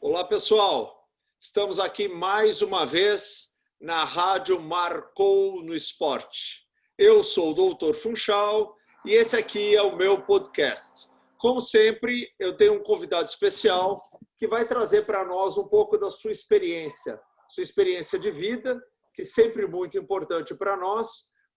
Olá, pessoal. Estamos aqui mais uma vez na Rádio Marcou no Esporte. Eu sou o Dr. Funchal e esse aqui é o meu podcast. Como sempre, eu tenho um convidado especial que vai trazer para nós um pouco da sua experiência de vida, que é sempre muito importante para nós,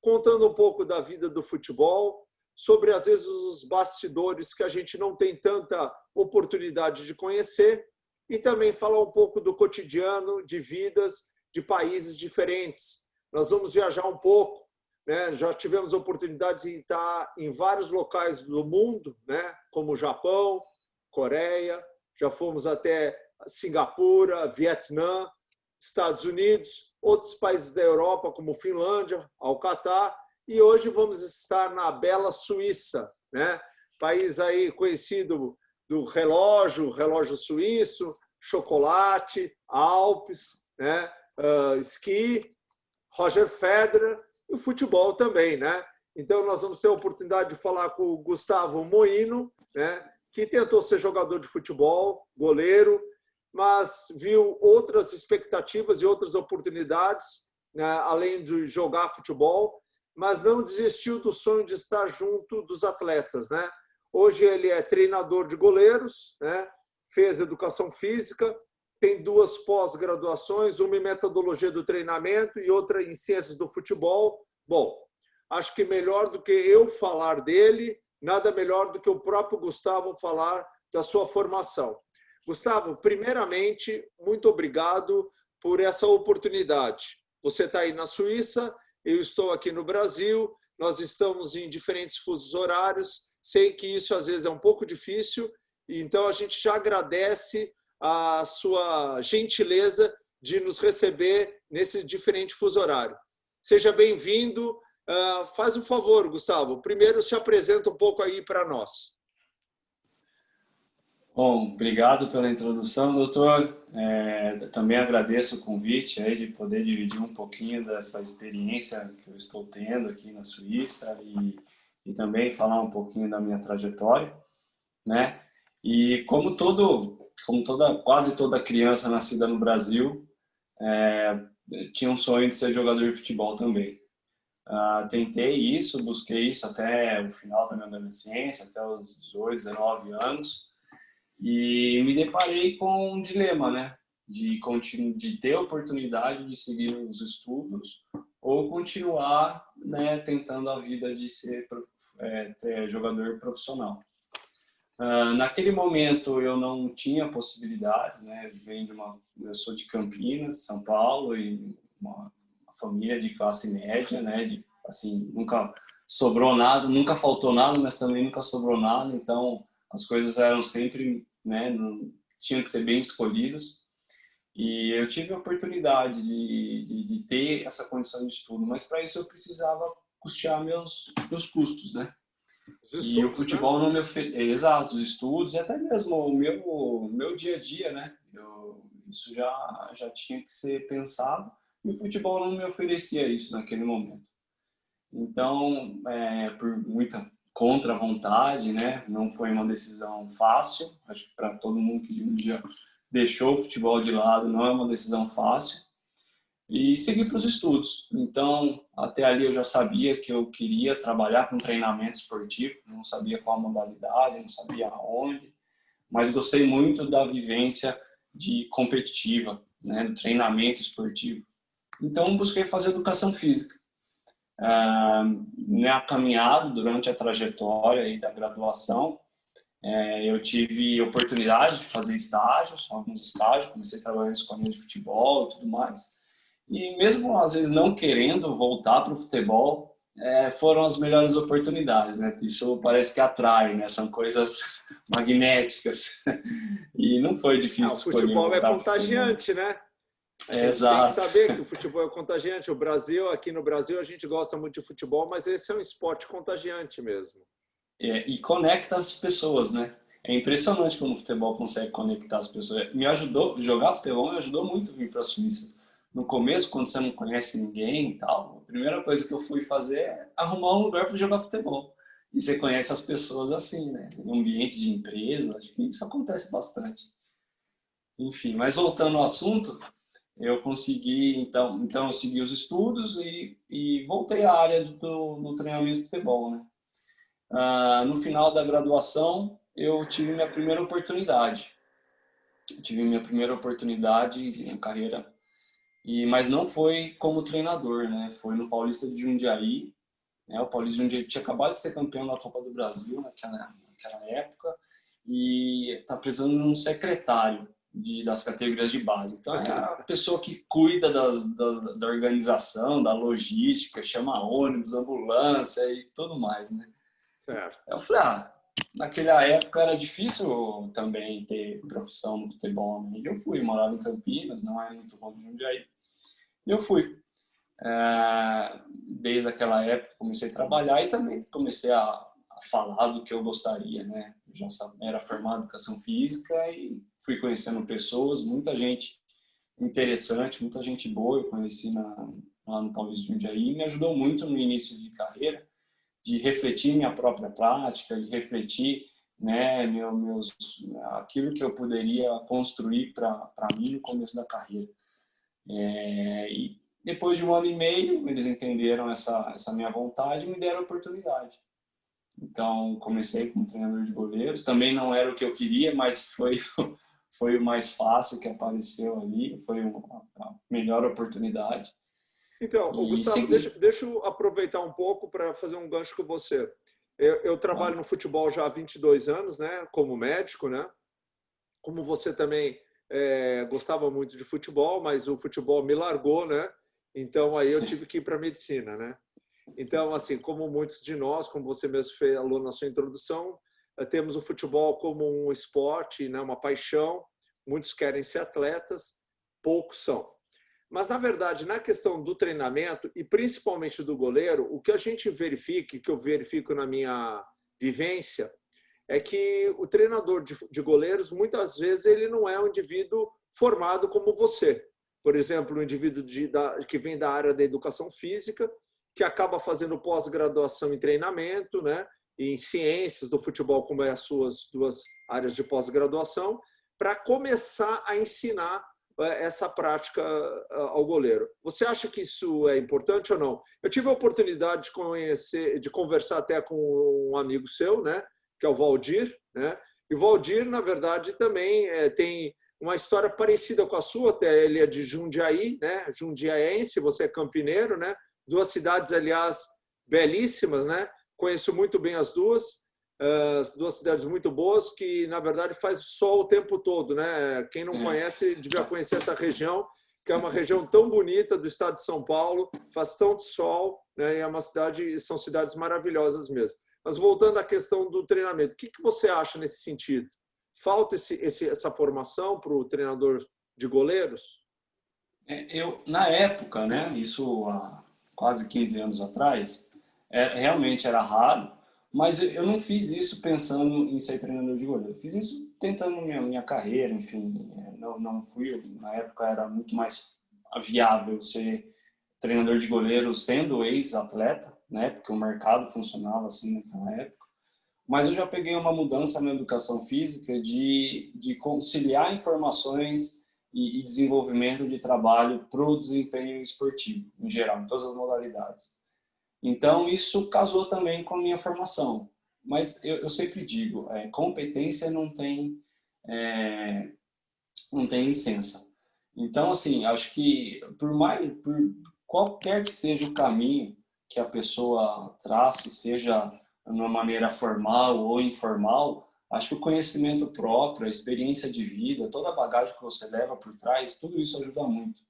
contando um pouco da vida do futebol, sobre, às vezes, os bastidores que a gente não tem tanta oportunidade de conhecer, e também falar um pouco do cotidiano de vidas de países diferentes. Nós vamos viajar um pouco, né? Já tivemos oportunidade de estar em vários locais do mundo, né? Como Japão, Coreia, já fomos até Singapura, Vietnã, Estados Unidos, outros países da Europa, como Finlândia, Alcatá, e hoje vamos estar na bela Suíça, né? País aí conhecido do relógio suíço, chocolate, Alpes, né? Esqui, Roger Federer e o futebol também, né? Então nós vamos ter a oportunidade de falar com o Gustavo Moino, né? Que tentou ser jogador de futebol, goleiro, mas viu outras expectativas e outras oportunidades, né? Além de jogar futebol, mas não desistiu do sonho de estar junto dos atletas, né? Hoje ele é treinador de goleiros, né? Fez educação física, tem 2 pós-graduações, uma em metodologia do treinamento e outra em ciências do futebol. Bom, acho que melhor do que eu falar dele, nada melhor do que o próprio Gustavo falar da sua formação. Gustavo, primeiramente, muito obrigado por essa oportunidade. Você está aí na Suíça, eu estou aqui no Brasil, nós estamos em diferentes fusos horários, sei que isso às vezes é um pouco difícil, então a gente já agradece a sua gentileza de nos receber nesse diferente fuso horário. Seja bem-vindo. Faz um favor, Gustavo, primeiro se apresenta um pouco aí para nós. Bom, obrigado pela introdução, doutor. Também agradeço o convite aí de poder dividir um pouquinho dessa experiência que eu estou tendo aqui na Suíça e também falar um pouquinho da minha trajetória, né? E quase toda criança nascida no Brasil tinha um sonho de ser jogador de futebol também. Tentei isso, busquei isso até o final da minha adolescência, até os 18, 19 anos. E me deparei com um dilema, né? De ter a oportunidade de seguir os estudos ou continuar, né, tentando a vida de ser jogador profissional. Naquele momento eu não tinha possibilidades, né? Eu sou de Campinas, São Paulo, e uma família de classe média, né? Assim, nunca sobrou nada, nunca faltou nada, mas também nunca sobrou nada. Então as coisas eram sempre, né? Tinham que ser bem escolhidos. E eu tive a oportunidade de ter essa condição de estudo, mas para isso eu precisava custear meus custos, né? E o futebol, né? Não me oferecia. Exato, os estudos e até mesmo o meu dia a dia, né? Isso já tinha que ser pensado e o futebol não me oferecia isso naquele momento. Então, por muita contra-vontade, né? Não foi uma decisão fácil. Acho que para todo mundo que um dia deixou o futebol de lado, não é uma decisão fácil. E segui para os estudos. Então, até ali eu já sabia que eu queria trabalhar com treinamento esportivo, não sabia qual modalidade, não sabia aonde, mas gostei muito da vivência competitiva, né, do treinamento esportivo. Então, busquei fazer educação física. Na caminhada, durante a trajetória aí da graduação, eu tive oportunidade de fazer estágios, alguns estágios, comecei a trabalhar em escolinha de futebol e tudo mais. E mesmo às vezes não querendo voltar para o futebol, foram as melhores oportunidades, né? Isso parece que atrai, né? São coisas magnéticas. E não foi difícil escolher. O futebol é contagiante, né? A gente exato. tem que saber que o futebol é contagiante. Aqui no Brasil, a gente gosta muito de futebol, mas esse é um esporte contagiante mesmo. E conecta as pessoas, né? É impressionante como o futebol consegue conectar as pessoas. Jogar futebol me ajudou muito a vir para a Suíça. No começo, quando você não conhece ninguém e tal, a primeira coisa que eu fui fazer é arrumar um lugar para jogar futebol. E você conhece as pessoas assim, né? No ambiente de empresa, acho que isso acontece bastante. Enfim, mas voltando ao assunto, eu consegui, então eu segui os estudos e voltei à área do treinamento de futebol, né? No final da graduação, eu tive minha primeira oportunidade. Na carreira, mas não foi como treinador, né? Foi no Paulista de Jundiaí, né? O Paulista de Jundiaí tinha acabado de ser campeão da Copa do Brasil naquela época e está precisando de um secretário das categorias de base. Então, é a pessoa que cuida da organização, da logística, chama ônibus, ambulância e tudo mais, né? Certo. Eu falei, naquela época era difícil também ter profissão no futebol, né? E eu fui, morava em Campinas, não é muito longe de Jundiaí. E eu fui. Desde aquela época comecei a trabalhar e também comecei a falar do que eu gostaria, né? Eu já era formado em educação física e fui conhecendo pessoas, muita gente interessante, muita gente boa eu conheci lá no Paulista de Jundiaí, e me ajudou muito no início de carreira, de refletir minha própria prática, de refletir, né, aquilo que eu poderia construir para mim no começo da carreira. E depois de 1 ano e meio, eles entenderam essa minha vontade e me deram a oportunidade. Então, comecei como treinador de goleiros. Também não era o que eu queria, mas foi o mais fácil que apareceu ali. Foi a melhor oportunidade. Então, Gustavo, deixa eu aproveitar um pouco para fazer um gancho com você. Eu trabalho no futebol já há 22 anos, né, como médico, né? Como você também gostava muito de futebol, mas o futebol me largou, né? Então, aí eu tive que ir para a medicina, né? Então, assim, como muitos de nós, como você mesmo falou na sua introdução, temos o futebol como um esporte, né, uma paixão. Muitos querem ser atletas, poucos são. Mas, na verdade, na questão do treinamento, e principalmente do goleiro, o que a gente verifica, que eu verifico na minha vivência, é que o treinador de goleiros, muitas vezes, ele não é um indivíduo formado como você. Por exemplo, um indivíduo que vem da área da educação física, que acaba fazendo pós-graduação em treinamento, né, em ciências do futebol, como é as suas 2 áreas de pós-graduação, para começar a ensinar essa prática ao goleiro. Você acha que isso é importante ou não? Eu tive a oportunidade de conversar até com um amigo seu, né, que é o Valdir, né? E o Valdir, na verdade, também tem uma história parecida com a sua, até ele é de Jundiaí, né? Jundiaense, você é campineiro, né? 2 cidades, aliás, belíssimas, né? Conheço muito bem as 2 cidades muito boas, que na verdade faz sol o tempo todo, né? Quem não conhece devia conhecer essa região, que é uma região tão bonita do estado de São Paulo, faz tanto sol, né? E é uma cidade, são cidades maravilhosas mesmo. Mas voltando à questão do treinamento, o que você acha nesse sentido? Falta essa formação para o treinador de goleiros? Na época, né? Isso há quase 15 anos atrás, realmente era raro. Mas eu não fiz isso pensando em ser treinador de goleiro. Eu fiz isso tentando minha carreira, enfim. Não fui, na época era muito mais viável ser treinador de goleiro sendo ex-atleta, né? Porque o mercado funcionava assim naquela época. Mas eu já peguei uma mudança na educação física de conciliar informações e desenvolvimento de trabalho para o desempenho esportivo, em geral, em todas as modalidades. Então, isso casou também com a minha formação. Mas eu sempre digo, competência não tem licença. Então, assim, acho que por qualquer que seja o caminho que a pessoa trace, seja de uma maneira formal ou informal, acho que o conhecimento próprio, a experiência de vida, toda a bagagem que você leva por trás, tudo isso ajuda muito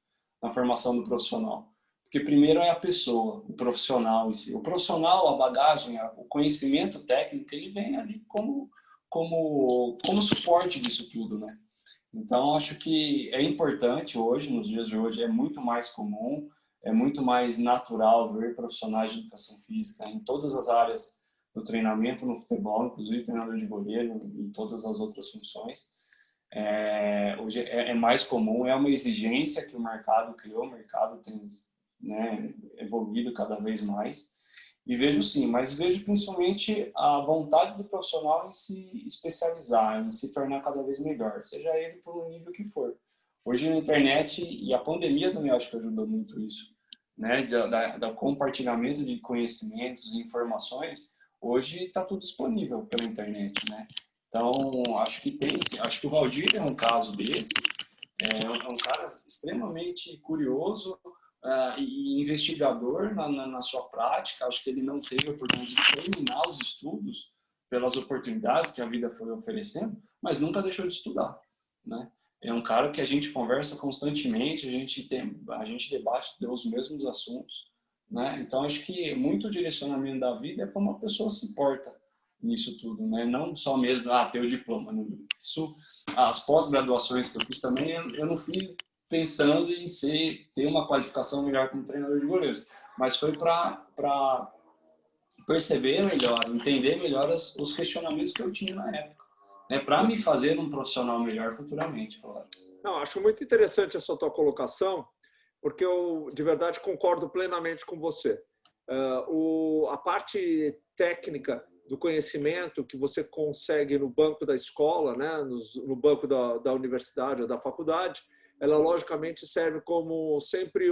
na formação do profissional. Porque primeiro é a pessoa, o profissional em si. O profissional, a bagagem, o conhecimento técnico, ele vem ali como suporte disso tudo, né? Então, acho que é importante hoje, nos dias de hoje, é muito mais comum, é muito mais natural ver profissionais de educação física em todas as áreas do treinamento no futebol, inclusive treinador de goleiro e todas as outras funções. Hoje é mais comum, é uma exigência que o mercado criou, o mercado tem, né, evoluído cada vez mais. E vejo sim, mas vejo principalmente a vontade do profissional em se especializar, em se tornar cada vez melhor, seja ele por um nível que for. Hoje na internet, e a pandemia também acho que ajudou muito isso, né, do compartilhamento de conhecimentos e informações, hoje está tudo disponível pela internet, né? Então, acho que o Valdir é um caso desse, é um cara extremamente curioso, e investigador na sua prática. Acho que ele não teve a oportunidade de terminar os estudos pelas oportunidades que a vida foi oferecendo, mas nunca deixou de estudar, né? É um cara que a gente conversa constantemente, a gente debate os mesmos assuntos, né? Então acho que muito direcionamento da vida é como a pessoa se porta nisso tudo, né? Não só mesmo ter o diploma. Isso, as pós-graduações que eu fiz também, eu não fiz pensando em ter uma qualificação melhor como treinador de goleiros, mas foi para perceber melhor, entender melhor os questionamentos que eu tinha na época, né, para me fazer um profissional melhor futuramente, claro. Não, acho muito interessante essa tua colocação, porque eu, de verdade, concordo plenamente com você. A parte técnica do conhecimento que você consegue no banco da escola, né, no banco da universidade ou da faculdade, ela logicamente serve como sempre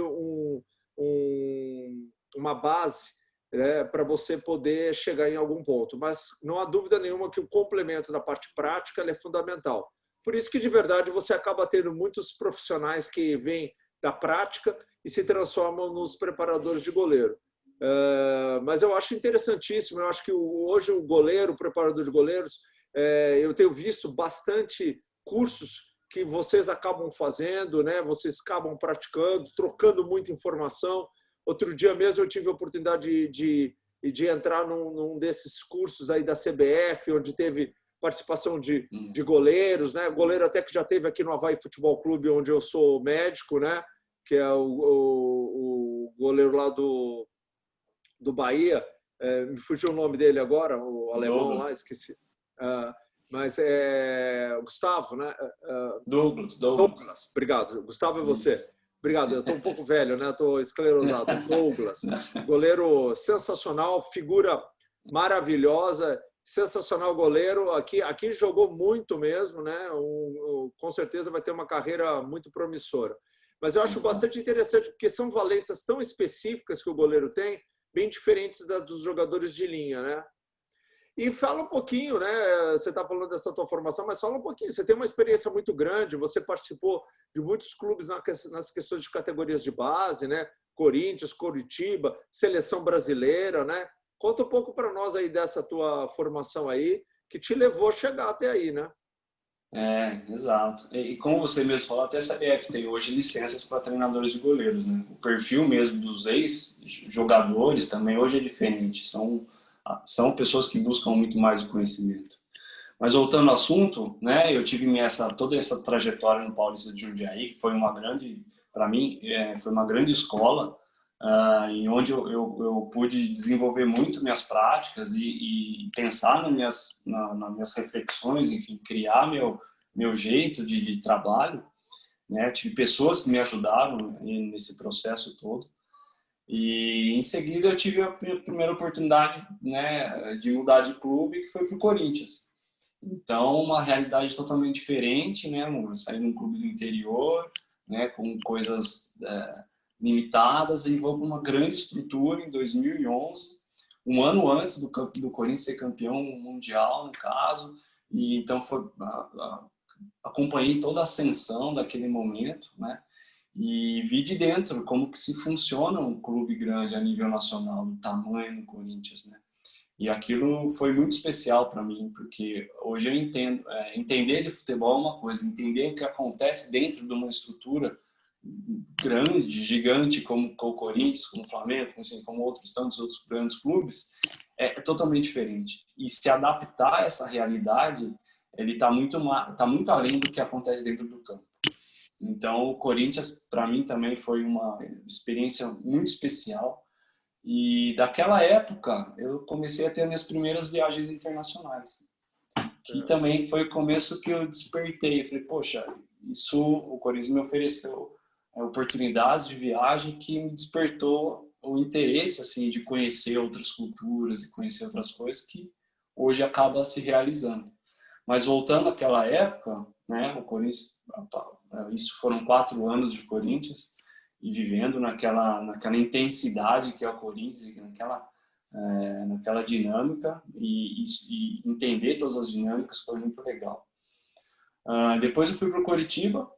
uma base, né, para você poder chegar em algum ponto. Mas não há dúvida nenhuma que o complemento da parte prática é fundamental. Por isso que, de verdade, você acaba tendo muitos profissionais que vêm da prática e se transformam nos preparadores de goleiro. Mas eu acho interessantíssimo. Eu acho que hoje o goleiro, o preparador de goleiros, eu tenho visto bastante cursos que vocês acabam fazendo, né? Vocês acabam praticando, trocando muita informação. Outro dia mesmo eu tive a oportunidade de entrar num desses cursos aí da CBF, onde teve participação de goleiros, né? Goleiro até que já teve aqui no Avaí Futebol Clube, onde eu sou médico, né? Que é o goleiro lá do Bahia. Me fugiu o nome dele agora, o alemão lá, esqueci. Mas é Gustavo, né? Douglas. Obrigado. Gustavo é você. Obrigado. Eu estou um pouco velho, né? Estou esclerosado. Douglas, goleiro sensacional, figura maravilhosa, sensacional goleiro. Aqui jogou muito mesmo, né? Com certeza vai ter uma carreira muito promissora. Mas eu acho bastante interessante porque são valências tão específicas que o goleiro tem, bem diferentes das dos jogadores de linha, né? E fala um pouquinho, né? Você está falando dessa tua formação, mas fala um pouquinho. Você tem uma experiência muito grande, você participou de muitos clubes nas questões de categorias de base, né? Corinthians, Coritiba, Seleção Brasileira, né? Conta um pouco para nós aí dessa tua formação aí, que te levou a chegar até aí, né? Exato. E como você mesmo falou, até a CBF tem hoje licenças para treinadores de goleiros, né? O perfil mesmo dos ex-jogadores também hoje é diferente. São pessoas que buscam muito mais o conhecimento. Mas voltando ao assunto, né, eu tive toda essa trajetória no Paulista de Jundiaí, que foi para mim, foi uma grande escola, em onde eu pude desenvolver muito minhas práticas e pensar nas minhas reflexões, enfim, criar meu jeito de trabalho, né? Tive pessoas que me ajudaram nesse processo todo. E em seguida eu tive a primeira oportunidade, né, de mudar de clube, que foi para o Corinthians. Então, uma realidade totalmente diferente, né, sair de um clube do interior, né, com coisas limitadas, e vou para uma grande estrutura em 2011, um ano antes do Corinthians ser campeão mundial, no caso. E então acompanhei toda a ascensão daquele momento, né? E vi de dentro como que se funciona um clube grande a nível nacional, do tamanho do Corinthians, né? E aquilo foi muito especial para mim, porque hoje eu entendo, entender de futebol é uma coisa, entender o que acontece dentro de uma estrutura grande, gigante, como o Corinthians, como o Flamengo, assim, como tantos outros grandes clubes, é totalmente diferente. E se adaptar a essa realidade, ele está muito além do que acontece dentro do campo. Então, o Corinthians, para mim, também foi uma experiência muito especial. E daquela época, eu comecei a ter minhas primeiras viagens internacionais, que também foi o começo que eu despertei. Eu falei, poxa, o Corinthians me ofereceu oportunidades de viagem que me despertou o interesse assim de conhecer outras culturas e conhecer outras coisas que hoje acaba se realizando. Mas voltando àquela época, né, o Corinthians, isso foram 4 anos de Corinthians e vivendo naquela intensidade que é o Corinthians, naquela dinâmica e entender todas as dinâmicas foi muito legal. Depois eu fui para o Coritiba,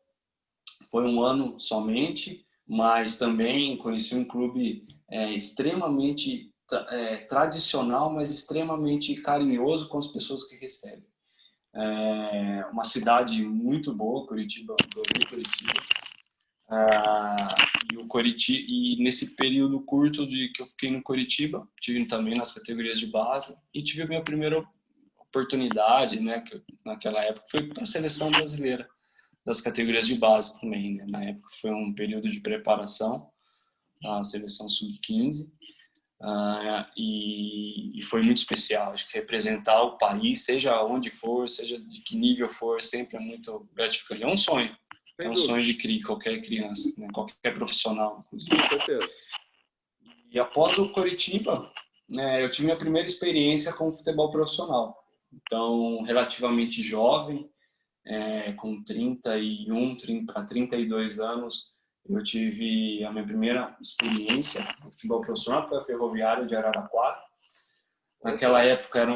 foi 1 ano somente, mas também conheci um clube extremamente tradicional, mas extremamente carinhoso com as pessoas que recebem. Uma cidade muito boa, Curitiba, adorei Curitiba. E nesse período curto que eu fiquei no Curitiba, tive também nas categorias de base e tive a minha primeira oportunidade, né, que naquela época foi para a seleção brasileira das categorias de base também, né? Na época foi um período de preparação da seleção sub-15 e foi muito especial. Acho que representar o país, seja onde for, seja de que nível for, sempre é muito gratificante. É um sonho. É um sonho de qualquer criança, né? Qualquer profissional, inclusive. Com certeza. E após o Coritiba, eu tive minha primeira experiência com futebol profissional. Então, relativamente jovem, com 31 para 32 anos, eu tive a minha primeira experiência no futebol profissional, que foi a Ferroviária de Araraquara. Naquela época era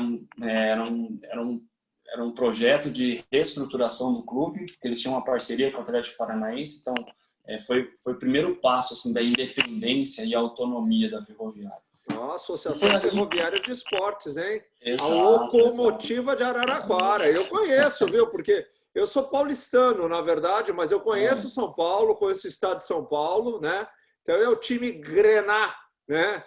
um projeto de reestruturação do clube, que eles tinham uma parceria com o Atlético Paranaense, então foi o primeiro passo assim, da independência e autonomia da Ferroviária. Associação Ferroviária de Esportes, hein? Exato, a Locomotiva de Araraquara. Eu conheço, viu? Porque eu sou paulistano, na verdade, mas eu conheço São Paulo, conheço o estado de São Paulo, né? Então é o time Grená, né?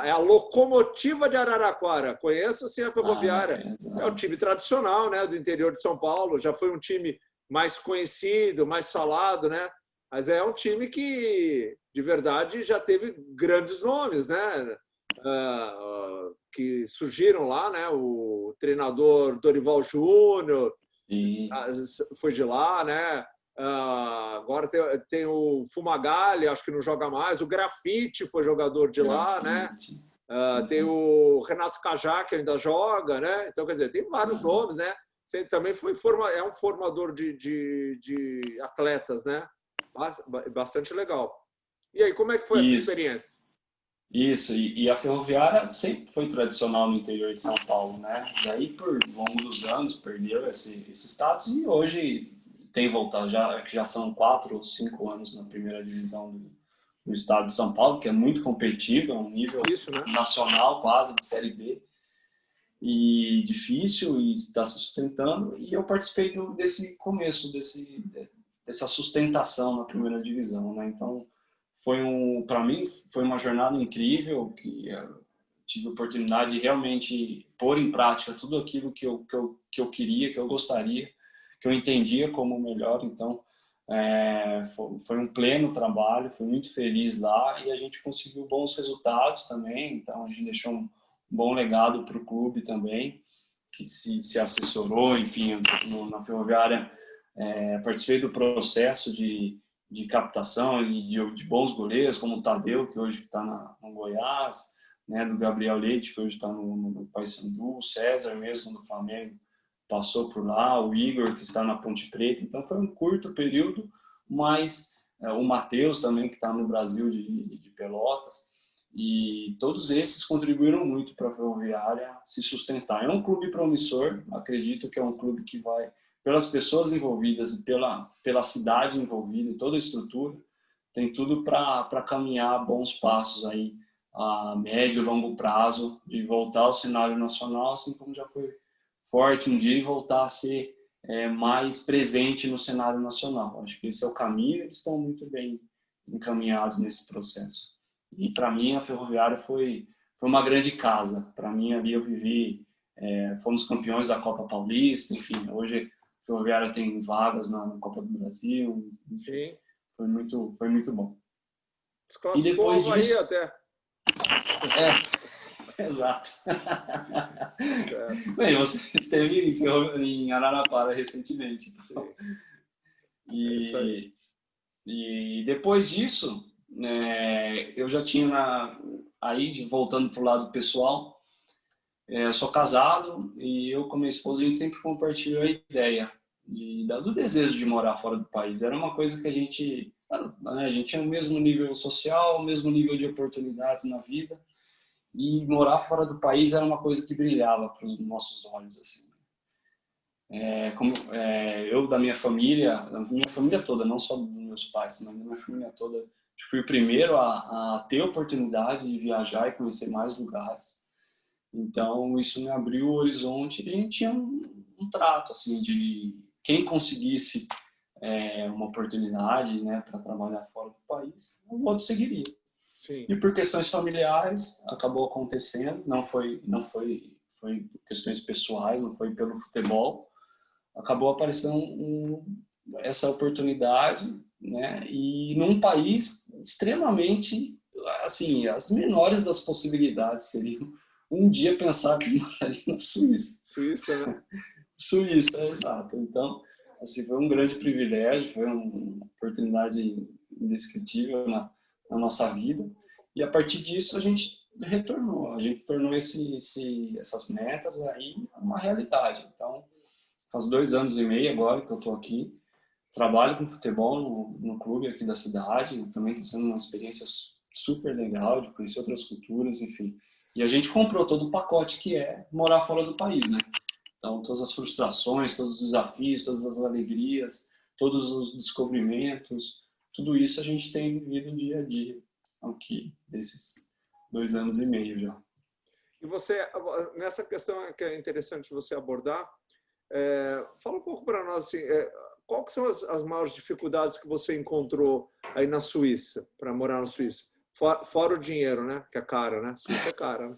É a Locomotiva de Araraquara. Conheço sim a Ferroviária. É o time tradicional, né, do interior de São Paulo. Já foi um time mais conhecido, mais falado, né? Mas é um time que, de verdade, já teve grandes nomes, né? Que surgiram lá, né? O treinador Dorival Júnior foi de lá, né? Agora tem o Fumagalli, acho que não joga mais. O Grafite foi jogador de lá, né? Tem o Renato Cajá, que ainda joga, né? Então, quer dizer, tem vários nomes, né? Você também é um formador de atletas, né? Bastante legal. E aí, como é que foi essa experiência? Isso, e a Ferroviária sempre foi tradicional no interior de São Paulo, né? Daí, por longo dos anos, perdeu esse status e hoje tem voltado, já são 4 ou 5 anos na primeira divisão do estado de São Paulo, que é muito competitivo, é um nível nacional quase de Série B e difícil e está se sustentando. E eu participei desse começo, dessa sustentação na primeira divisão, né? Então, para mim, foi uma jornada incrível, que eu tive a oportunidade de realmente pôr em prática tudo aquilo que eu queria, que eu gostaria, que eu entendia como o melhor. Então, foi um pleno trabalho, fui muito feliz lá e a gente conseguiu bons resultados também. Então, a gente deixou um bom legado para o clube também, que se assessorou, enfim, na Ferroviária. Participei do processo de captação e de bons goleiros, como o Tadeu, que hoje está no Goiás, né, do Gabriel Leite, que hoje está no Paysandu, o César mesmo do Flamengo passou por lá, o Igor, que está na Ponte Preta. Então foi um curto período, mas o Matheus também, que está no Brasil de Pelotas, e todos esses contribuíram muito para a Ferroviária se sustentar. É um clube promissor, acredito que é um clube que vai, pelas pessoas envolvidas e pela cidade envolvida e toda a estrutura, tem tudo para caminhar bons passos aí a médio e longo prazo de voltar ao cenário nacional, assim como já foi forte um dia, e voltar a ser mais presente no cenário nacional. Acho que esse é o caminho, eles estão muito bem encaminhados nesse processo. E para mim a Ferroviária foi uma grande casa. Para mim ali eu vivi, fomos campeões da Copa Paulista, enfim, hoje a Ferroviária tem vagas na Copa do Brasil, enfim, foi muito bom. E depois disso, aí até. Exato. Bem, você esteve em Araraquara recentemente. Então. E depois disso, eu já tinha, aí voltando para o lado pessoal, eu sou casado e eu com minha esposa a gente sempre compartilhou a ideia do desejo de morar fora do país. Era uma coisa que a gente tinha o mesmo nível social, o mesmo nível de oportunidades na vida, e morar fora do país era uma coisa que brilhava para os nossos olhos, assim. Eu da minha família toda, não só dos meus pais, mas da minha família toda, fui o primeiro a ter a oportunidade de viajar e conhecer mais lugares. Então isso me abriu o horizonte. A gente tinha um trato assim de quem conseguisse uma oportunidade, né, para trabalhar fora do país, o outro seguiria. Sim. E por questões familiares acabou acontecendo, não foi questões pessoais, não foi pelo futebol. Acabou aparecendo essa oportunidade, né? E num país extremamente, assim, as menores das possibilidades seriam um dia pensar que moraria na Suíça. Suíça, né? Suíça, exato. Então, assim, foi um grande privilégio, foi uma oportunidade indescritível na nossa vida. E a partir disso a gente retornou, a gente tornou essas metas aí uma realidade. Então, faz 2 anos e meio agora que eu estou aqui. Trabalho com futebol no clube aqui da cidade. Também está sendo uma experiência super legal de conhecer outras culturas, enfim. E a gente comprou todo o pacote que é morar fora do país, né? Então, todas as frustrações, todos os desafios, todas as alegrias, todos os descobrimentos, tudo isso a gente tem vivido dia a dia aqui, desses 2 anos e meio já. E você, nessa questão que é interessante você abordar, fala um pouco para nós, assim, qual que são as maiores dificuldades que você encontrou aí na Suíça, para morar na Suíça? Fora o dinheiro, né? Que é caro, né? Suíça é cara, né?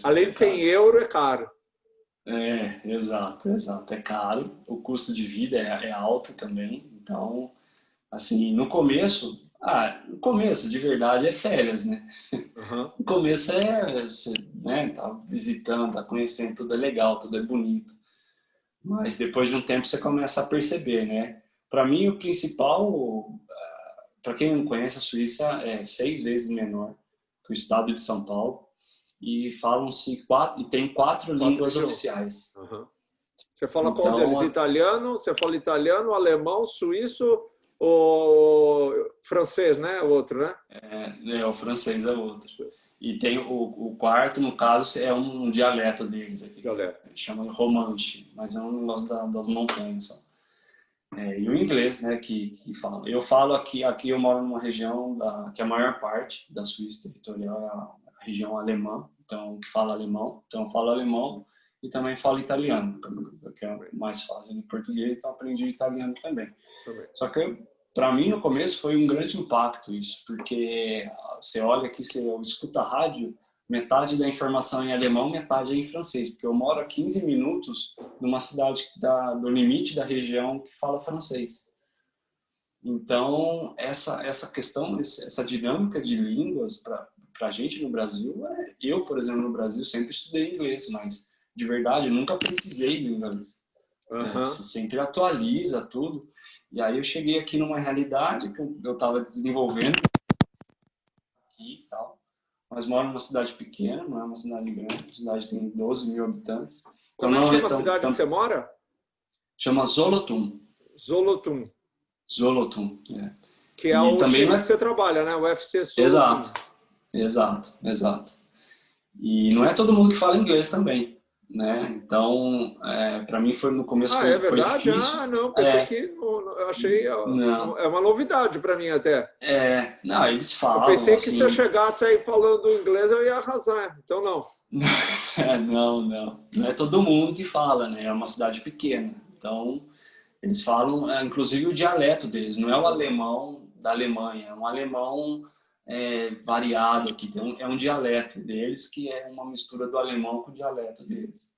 Além de ser em euro, é caro. Exato. É caro. O custo de vida é alto também. Então, assim, no começo, de verdade, é férias, né? Uhum. No começo você, né, tá visitando, tá conhecendo, tudo é legal, tudo é bonito. Mas depois de um tempo você começa a perceber, né? Para mim, o principal, para quem não conhece, a Suíça é 6 vezes menor que o estado de São Paulo e tem 4 línguas idiomas. oficiais. Uhum. Você fala Então, qual deles? Italiano? Você fala italiano, alemão, suíço ou francês, né? O outro, né? O francês é outro. E tem o quarto, no caso, é um dialeto deles aqui. Chama romanche, mas é um negócio das montanhas só. E o inglês, né, que fala. Eu falo aqui eu moro numa região que a maior parte da Suíça territorial é a região alemã, então que fala alemão. Então eu falo alemão e também falo italiano, que é mais fácil de português, então aprendi italiano também. Só que para mim no começo foi um grande impacto isso, porque você olha aqui, você escuta a rádio, metade da informação é em alemão, metade é em francês, porque eu moro a 15 minutos numa cidade do limite da região que fala francês. Então, essa questão, essa dinâmica de línguas para a gente no Brasil, eu, por exemplo, no Brasil sempre estudei inglês, mas de verdade nunca precisei de inglês. Uhum. Você sempre atualiza tudo. E aí eu cheguei aqui numa realidade que eu estava desenvolvendo aqui e tal. Mas moro numa cidade pequena, não é uma cidade grande. A cidade tem 12 mil habitantes. Então Como é que não chama a cidade que você mora? Chama Solothurn. Solothurn. Que é E o também time que você trabalha, né? O UFC Solothurn. Exato. E não é todo mundo que fala inglês também, né? Então, para mim no começo É foi verdade? difícil. Não, pensei que eu achei Não. é uma novidade para mim até. Não, eles falam. Eu pensei que assim, se eu chegasse aí falando inglês eu ia arrasar. Então não. Não é todo mundo que fala, né? É uma cidade pequena. Então, eles falam, inclusive o dialeto deles, não é o alemão da Alemanha, é um alemão variado aqui. É um dialeto deles que é uma mistura do alemão com o dialeto deles.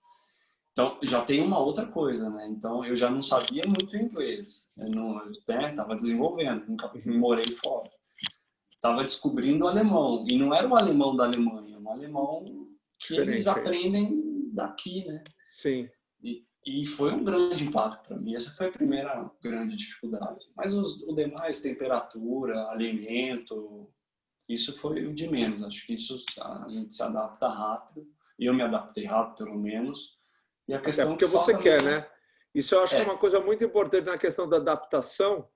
Então, já tem uma outra coisa, né? Então, eu já não sabia muito inglês. Eu estava desenvolvendo, nunca morei fora. Estava descobrindo o alemão. E não era o alemão da Alemanha, é um alemão que eles aprendem daqui, né? Sim. E foi um grande impacto para mim. Essa foi a primeira grande dificuldade. Mas o demais, temperatura, alimento, isso foi o de menos. Acho que isso a gente se adapta rápido. E eu me adaptei rápido, pelo menos. E a Até questão porque que você falta quer, mesmo né? Isso eu acho que é uma é, coisa muito importante na questão da adaptação,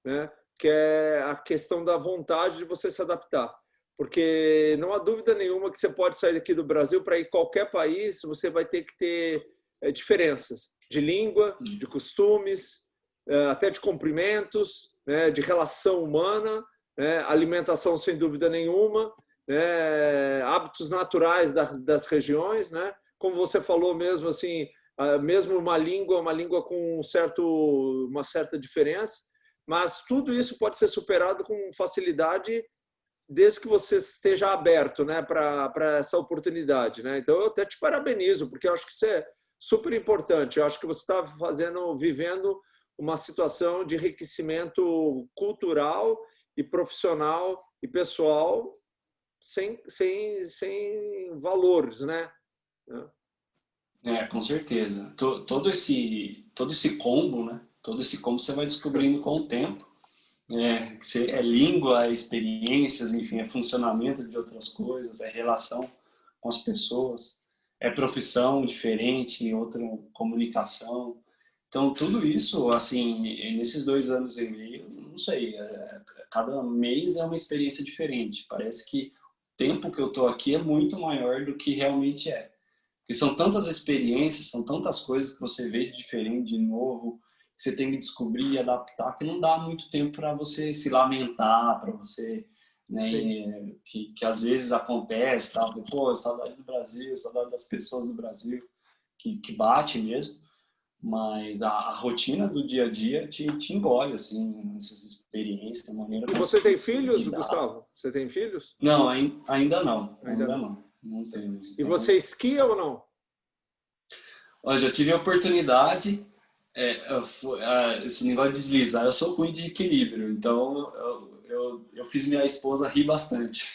né? Que é a questão da vontade de você se adaptar. Porque não há dúvida nenhuma que você pode sair aqui do Brasil para ir qualquer país, você vai ter que ter diferenças de língua, de costumes, até de cumprimentos, né? De relação humana, né? Alimentação sem dúvida nenhuma, né? Hábitos naturais das regiões, né? Como você falou mesmo, assim, mesmo uma língua com uma certa diferença, mas tudo isso pode ser superado com facilidade desde que você esteja aberto, né, para essa oportunidade, né? Então eu até te parabenizo, porque eu acho que isso é super importante. Eu acho que você está vivendo uma situação de enriquecimento cultural e profissional e pessoal sem valores, né? com certeza. Todo esse combo, né? Todo esse combo você vai descobrindo com o tempo. É língua, é experiências, enfim, é funcionamento de outras coisas, é relação com as pessoas, é profissão diferente, outra comunicação. Então, tudo isso, assim, nesses 2 anos e meio, não sei, cada mês é uma experiência diferente. Parece que o tempo que eu estou aqui é muito maior do que realmente é. Porque são tantas experiências, são tantas coisas que você vê de diferente, de novo, que você tem que descobrir e adaptar, que não dá muito tempo para você se lamentar, para você, Sim. né, que às vezes acontece, tá? Pô, saudade do Brasil, saudade das pessoas do Brasil, que bate mesmo, mas a rotina do dia a dia te engole, assim, essas experiências, a maneira E como você você tem tem que se filhos, lidar. Gustavo? Você tem filhos? Não, ainda não, Ainda ainda não. não, não temos. E Então, você esquia ou não? olha, já tive a oportunidade, esse negócio de deslizar, eu sou ruim de equilíbrio, então eu fiz minha esposa rir bastante.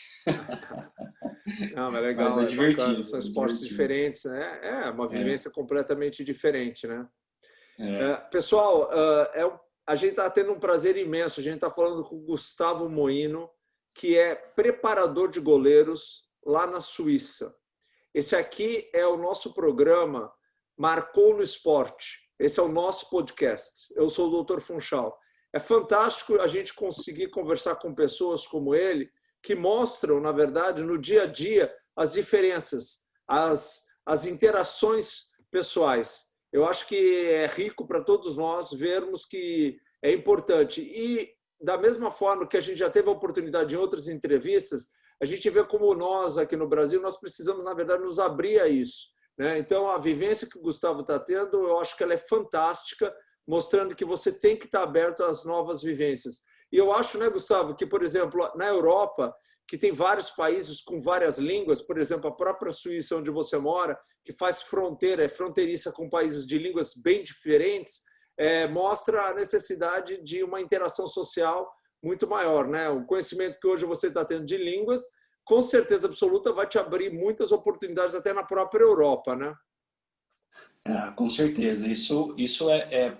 Não, é Mas legal, é é bacana. divertido, São é esportes divertido. diferentes, né? É uma É, vivência completamente diferente, né? é, Pessoal, a gente está tendo um prazer imenso. A gente está falando com o Gustavo Moino, que é preparador de goleiros lá na Suíça. Esse aqui é o nosso programa Marcou no Esporte. Esse é o nosso podcast. Eu sou o Dr. Funchal. É fantástico a gente conseguir conversar com pessoas como ele, que mostram, na verdade, no dia a dia, as diferenças, as interações pessoais. Eu acho que é rico para todos nós vermos que é importante. E, da mesma forma que a gente já teve a oportunidade em outras entrevistas, a gente vê como nós, aqui no Brasil, nós precisamos, na verdade, nos abrir a isso, né? Então, a vivência que o Gustavo está tendo, eu acho que ela é fantástica, mostrando que você tem que estar aberto às novas vivências. E eu acho, né, Gustavo, que, por exemplo, na Europa, que tem vários países com várias línguas, por exemplo, a própria Suíça, onde você mora, que faz fronteira, é fronteiriça com países de línguas bem diferentes, mostra a necessidade de uma interação social muito maior, né? O conhecimento que hoje você está tendo de línguas, com certeza absoluta, vai te abrir muitas oportunidades até na própria Europa, né? com certeza. Isso é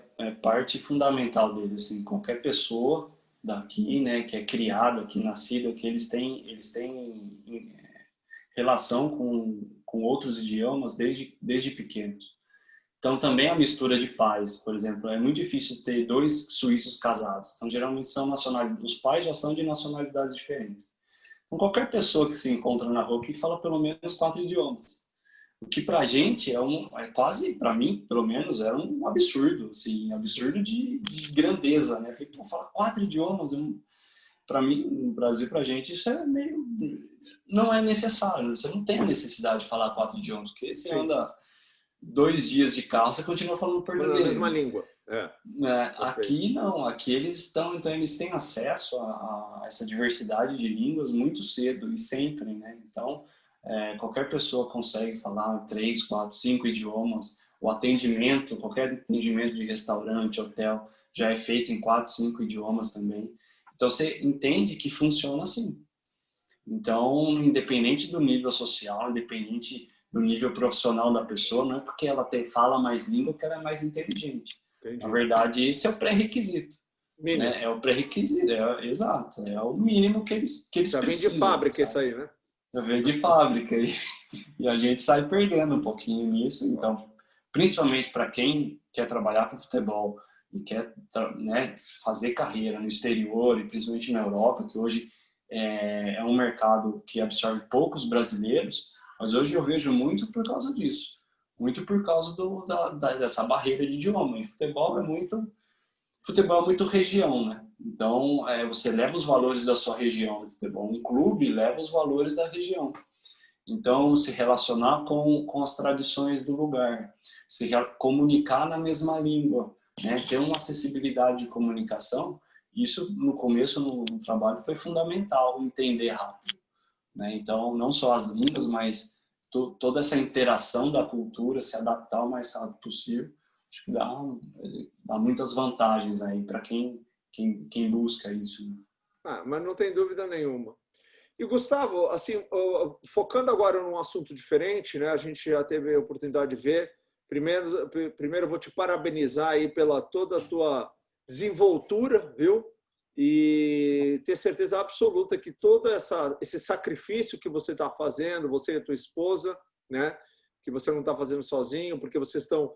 parte fundamental dele. Assim, qualquer pessoa daqui, né, que é criada aqui, nascida aqui, eles têm relação com outros idiomas desde pequenos. Então, também a mistura de pais, por exemplo, é muito difícil ter dois suíços casados. Então, geralmente são nacionalidades, os pais já são de nacionalidades diferentes. Então, qualquer pessoa que se encontra na rua que fala pelo menos 4 idiomas. O que pra gente é quase, para mim, pelo menos, era um absurdo, assim, absurdo de grandeza, né? Falei, pô, fala 4 idiomas, para mim, no Brasil, pra gente, isso é meio, não é necessário, você não tem a necessidade de falar 4 idiomas, porque você Sim, anda 2 dias de carro, você continua falando falando a português, mesma né? língua. Perfeito. Aqui não, aqui eles estão, então eles têm acesso a essa diversidade de línguas muito cedo e sempre, né? Então, qualquer pessoa consegue falar 3, 4, 5 idiomas. O atendimento, qualquer atendimento de restaurante, hotel, já é feito em 4, 5 idiomas também. Então, você entende que funciona assim. Então, independente do nível social, independente do nível profissional da pessoa, não é porque ela fala mais língua que ela é mais inteligente. Entendi. Na verdade, esse é o pré-requisito. Né? É o pré-requisito, exato, é o mínimo que eles já precisam. Vem de fábrica, sabe? Isso aí, né? Já vem de fábrica e a gente sai perdendo um pouquinho nisso. Então, principalmente para quem quer trabalhar com futebol e quer, né, fazer carreira no exterior e principalmente na Europa, que hoje é um mercado que absorve poucos brasileiros, mas hoje eu vejo muito por causa disso, muito por causa dessa barreira de idioma. E futebol é muito região, né? Então, você leva os valores da sua região no futebol. Um clube leva os valores da região. Então, se relacionar com as tradições do lugar, se comunicar na mesma língua, né? Ter uma acessibilidade de comunicação, isso no começo no trabalho foi fundamental, entender rápido, né? Então, não só as línguas, mas toda essa interação da cultura, se adaptar o mais rápido possível. Acho que dá muitas vantagens aí para quem busca isso. Mas não tem dúvida nenhuma. E Gustavo, assim, focando agora num assunto diferente, né? A gente já teve a oportunidade de ver. Primeiro eu vou te parabenizar aí pela toda a tua desenvoltura, viu? E ter certeza absoluta que todo esse sacrifício que você está fazendo, você e a tua esposa, né? Que você não está fazendo sozinho, porque vocês estão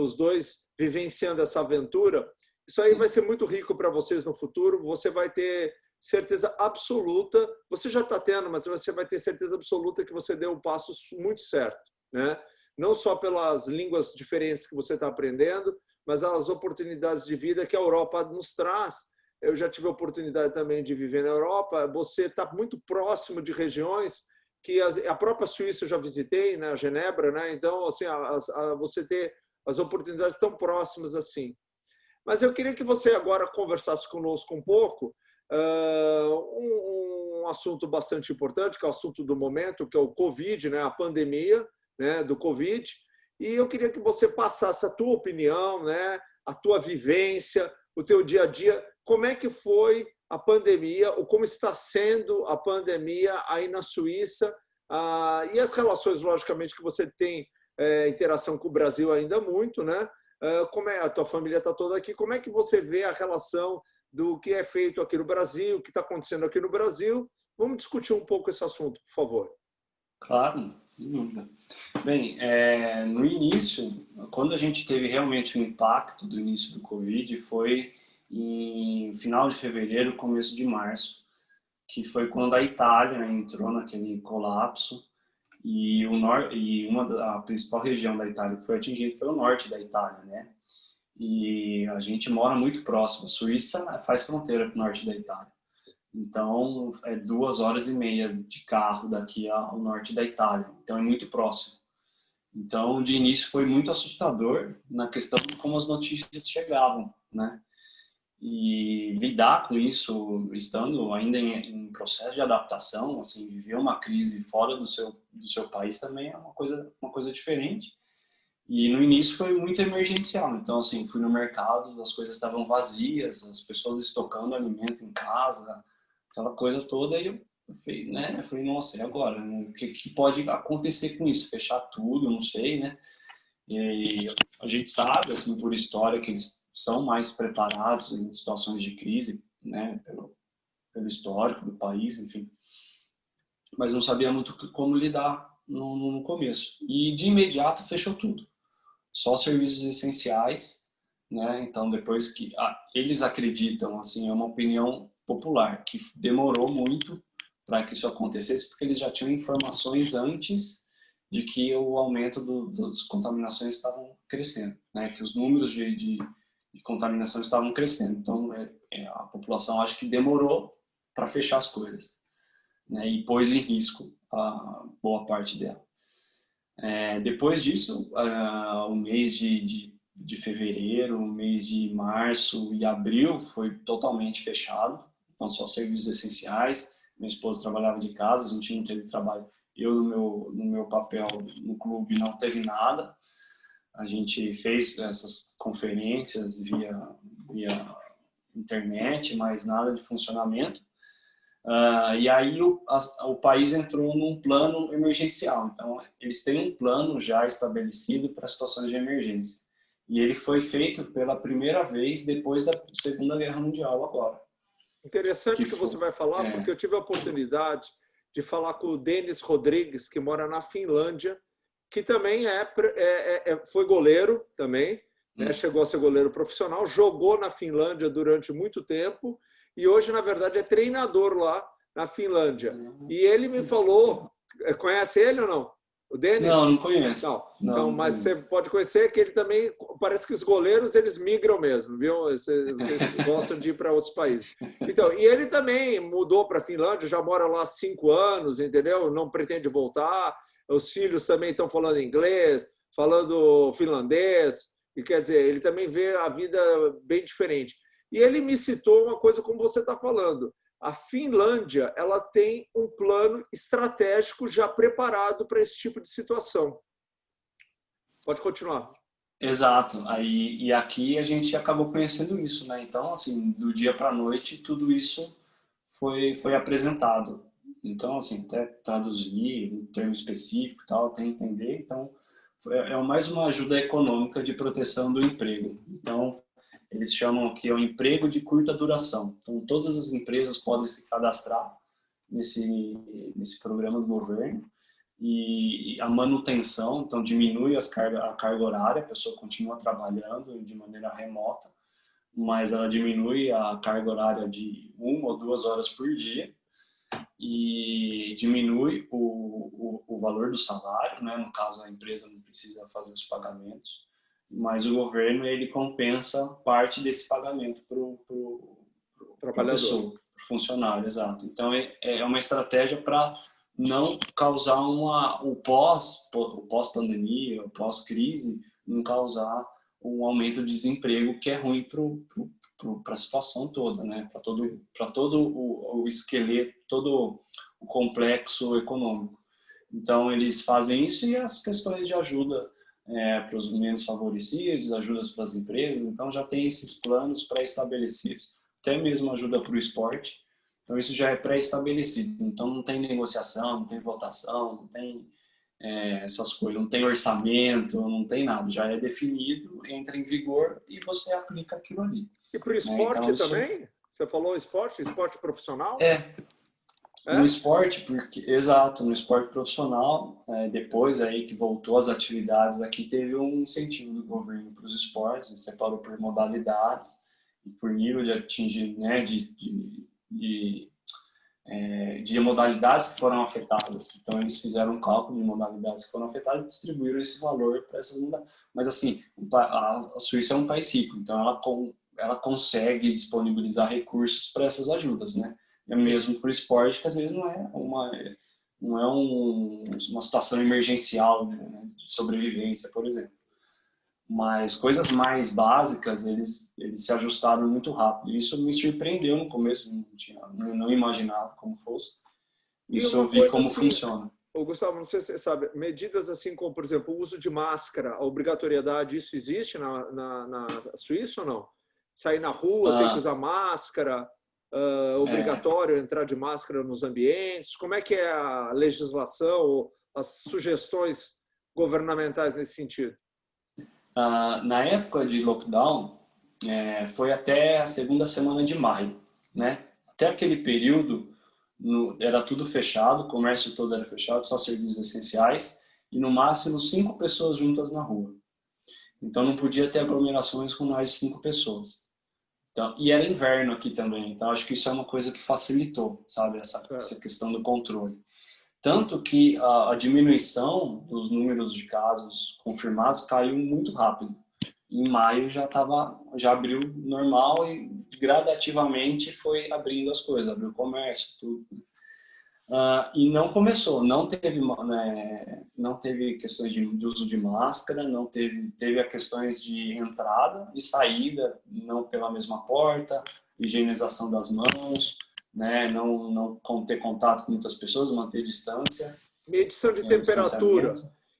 os dois vivenciando essa aventura. Isso aí vai ser muito rico para vocês no futuro. Você vai ter certeza absoluta, você já está tendo, mas você vai ter certeza absoluta que você deu um passo muito certo, né? Não só pelas línguas diferentes que você está aprendendo, mas as oportunidades de vida que a Europa nos traz. Eu já tive a oportunidade também de viver na Europa. Você está muito próximo de regiões que a própria Suíça eu já visitei, né? Genebra, né? Então, assim, você ter as oportunidades tão próximas assim. Mas eu queria que você agora conversasse conosco um pouco um assunto bastante importante, que é o assunto do momento, que é o Covid, né? A pandemia, né? Do Covid. E eu queria que você passasse a tua opinião, né? A tua vivência, o teu dia a dia. Como é que foi a pandemia, ou como está sendo a pandemia aí na Suíça? E as relações, logicamente, que você tem interação com o Brasil ainda muito, né? Como é a tua família está toda aqui? Como é que você vê a relação do que é feito aqui no Brasil, o que está acontecendo aqui no Brasil? Vamos discutir um pouco esse assunto, por favor. Claro, sem dúvida. Bem, no início, quando a gente teve realmente um impacto do início do Covid, foi em final de fevereiro, começo de março, que foi quando a Itália, né, entrou naquele colapso e a principal região da Itália que foi atingida foi o norte da Itália, né? E a gente mora muito próximo. A Suíça faz fronteira com o norte da Itália. Então, é 2 horas e meia de carro daqui ao norte da Itália. Então, é muito próximo. Então, de início, foi muito assustador na questão de como as notícias chegavam, né? E lidar com isso, estando ainda em processo de adaptação, assim, viver uma crise fora do seu país também é uma coisa diferente. E no início foi muito emergencial. Então, assim, fui no mercado, as coisas estavam vazias, as pessoas estocando alimento em casa, aquela coisa toda. E eu falei, nossa, e agora? O que pode acontecer com isso? Fechar tudo, não sei, né? E a gente sabe, assim, por história, que eles são mais preparados em situações de crise, né? Pelo histórico do país, enfim. Mas não sabia muito como lidar no começo. E de imediato fechou tudo. Só serviços essenciais, né? Então, depois que eles acreditam, assim, é uma opinião popular, que demorou muito para que isso acontecesse, porque eles já tinham informações antes de que o aumento das contaminações estavam crescendo, né? Que os números de contaminação estavam crescendo. Então, a população acho que demorou para fechar as coisas, né? E pôs em risco a boa parte dela. Depois disso, o mês de fevereiro, o mês de março e abril foi totalmente fechado, então só serviços essenciais. Minha esposa trabalhava de casa, a gente não teve trabalho. Eu, no meu papel no clube, não teve nada. A gente fez essas conferências via internet, mas nada de funcionamento. E aí o país entrou num plano emergencial. Então, eles têm um plano já estabelecido para situações de emergência. E ele foi feito pela primeira vez depois da Segunda Guerra Mundial agora. Interessante que você vai falar, porque eu tive a oportunidade de falar com o Denis Rodrigues, que mora na Finlândia, que também foi goleiro também, né? Chegou a ser goleiro profissional, jogou na Finlândia durante muito tempo e hoje, na verdade, é treinador lá na Finlândia. E ele me falou, conhece ele ou não? O Denis? Não conheço. Não, mas você pode conhecer que ele também, parece que os goleiros, eles migram mesmo, viu? Vocês gostam de ir para outros países. Então, e ele também mudou para a Finlândia, já mora lá há 5 anos, entendeu? Não pretende voltar. Os filhos também estão falando inglês, falando finlandês, e quer dizer, ele também vê a vida bem diferente. E ele me citou uma coisa como você está falando. A Finlândia, ela tem um plano estratégico já preparado para esse tipo de situação. Pode continuar. Exato. E aqui a gente acabou conhecendo isso, né? Então, assim, do dia para a noite, tudo isso foi apresentado. Então, assim, até traduzir um termo específico e tal, até entender. Então, é mais uma ajuda econômica de proteção do emprego. Então, eles chamam aqui o emprego de curta duração. Então, todas as empresas podem se cadastrar nesse programa do governo e a manutenção, então diminui a carga horária, a pessoa continua trabalhando de maneira remota, mas ela diminui a carga horária de 1 ou 2 horas por dia e diminui o valor do salário, né? No caso, a empresa não precisa fazer os pagamentos, mas o governo ele compensa parte desse pagamento para o trabalhador, para o funcionário, exato. Então, é uma estratégia para não causar o pós-pandemia, o pós-crise, não causar um aumento de desemprego que é ruim para a situação toda, né? Para todo o esqueleto, todo o complexo econômico. Então, eles fazem isso e as questões de ajuda para os menos favorecidos, ajudas para as empresas, então já tem esses planos pré-estabelecidos, até mesmo ajuda para o esporte, então isso já é pré-estabelecido, então não tem negociação, não tem votação, não tem essas coisas, não tem orçamento, não tem nada, já é definido, entra em vigor e você aplica aquilo ali. E para o esporte então, também? Você falou esporte profissional? No esporte, exato, no esporte profissional, depois aí que voltou às atividades, aqui teve um incentivo do governo para os esportes, separou por modalidades e por nível de atingir, né, de modalidades que foram afetadas. Então, eles fizeram um cálculo de modalidades que foram afetadas e distribuíram esse valor para essas modalidades. Mas, assim, a Suíça é um país rico, então ela consegue disponibilizar recursos para essas ajudas, né? É mesmo para o esporte, que às vezes não é uma situação emergencial, né, de sobrevivência, por exemplo. Mas coisas mais básicas, eles se ajustaram muito rápido. Isso me surpreendeu no começo, não imaginava como fosse. Isso eu vi como assim, funciona. Gustavo, não sei se você sabe, medidas assim como, por exemplo, o uso de máscara, a obrigatoriedade, isso existe na Suíça ou não? Sair na rua, tem que usar máscara... obrigatório entrar de máscara nos ambientes? Como é que é a legislação ou as sugestões governamentais nesse sentido? Na época de lockdown, foi até a segunda semana de maio, né? Até aquele período era tudo fechado, o comércio todo era fechado, só serviços essenciais e no máximo 5 pessoas juntas na rua. Então não podia ter aglomerações com mais de 5 pessoas. Então, e era inverno aqui também, então acho que isso é uma coisa que facilitou, sabe, essa questão do controle. Tanto que a diminuição dos números de casos confirmados caiu muito rápido. Em maio já abriu normal e gradativamente foi abrindo as coisas, abriu o comércio, tudo. E não começou, não teve questões de uso de máscara, teve questões de entrada e saída, não pela mesma porta, higienização das mãos, né, não ter contato com muitas pessoas, manter distância. Medição de temperatura.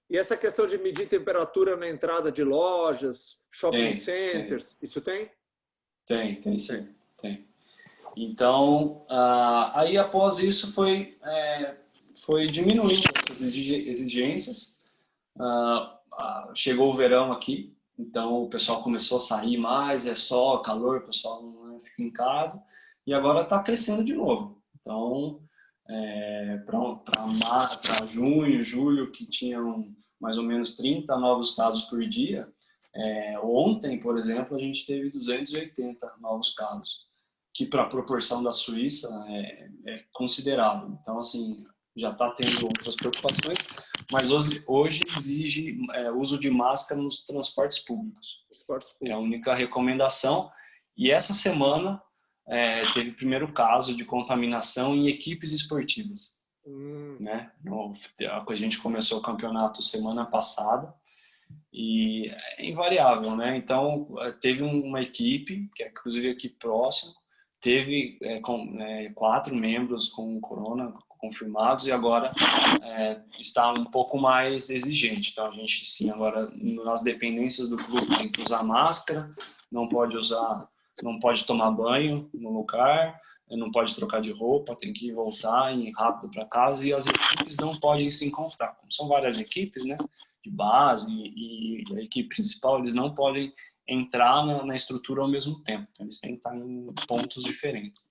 E essa questão de medir temperatura na entrada de lojas, shopping centers, isso tem? Tem sim, tem. Então, aí após isso foi diminuindo essas exigências. Chegou o verão aqui, então o pessoal começou a sair mais, é sol, calor, o pessoal não fica em casa, e agora está crescendo de novo. Então, para junho, julho, que tinham mais ou menos 30 novos casos por dia, ontem, por exemplo, a gente teve 280 novos casos, que para a proporção da Suíça é considerável. Então, assim, já está tendo outras preocupações, mas hoje exige uso de máscara nos transportes públicos. É a única recomendação. E essa semana teve o primeiro caso de contaminação em equipes esportivas. Né? A gente começou o campeonato semana passada e é invariável, né? Então, teve uma equipe, que é inclusive aqui próximo, teve 4 membros com corona confirmados e agora está um pouco mais exigente. Então, a gente, sim, agora nas dependências do clube tem que usar máscara, não pode tomar banho no lugar, não pode trocar de roupa, tem que voltar e ir rápido para casa, e as equipes não podem se encontrar. Como são várias equipes, né, de base e a equipe principal, eles não podem entrar na estrutura ao mesmo tempo. Então, eles têm que estar em pontos diferentes.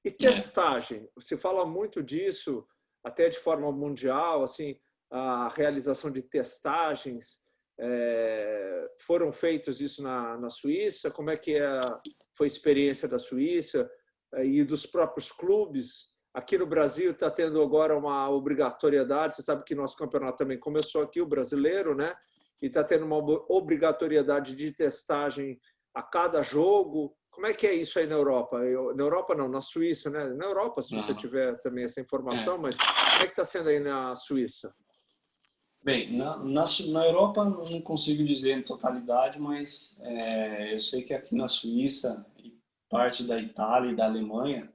E testagem? Se fala muito disso, até de forma mundial, assim, a realização de testagens. Foram feitos isso na Suíça? Como é que foi a experiência da Suíça e dos próprios clubes? Aqui no Brasil está tendo agora uma obrigatoriedade. Você sabe que nosso campeonato também começou aqui, o brasileiro, né? E está tendo uma obrigatoriedade de testagem a cada jogo. Como é que é isso aí na Europa? Na Europa não, na Suíça, né? Na Europa, se você tiver também essa informação, mas como é que está sendo aí na Suíça? Bem, na Europa não consigo dizer em totalidade, mas eu sei que aqui na Suíça e parte da Itália e da Alemanha,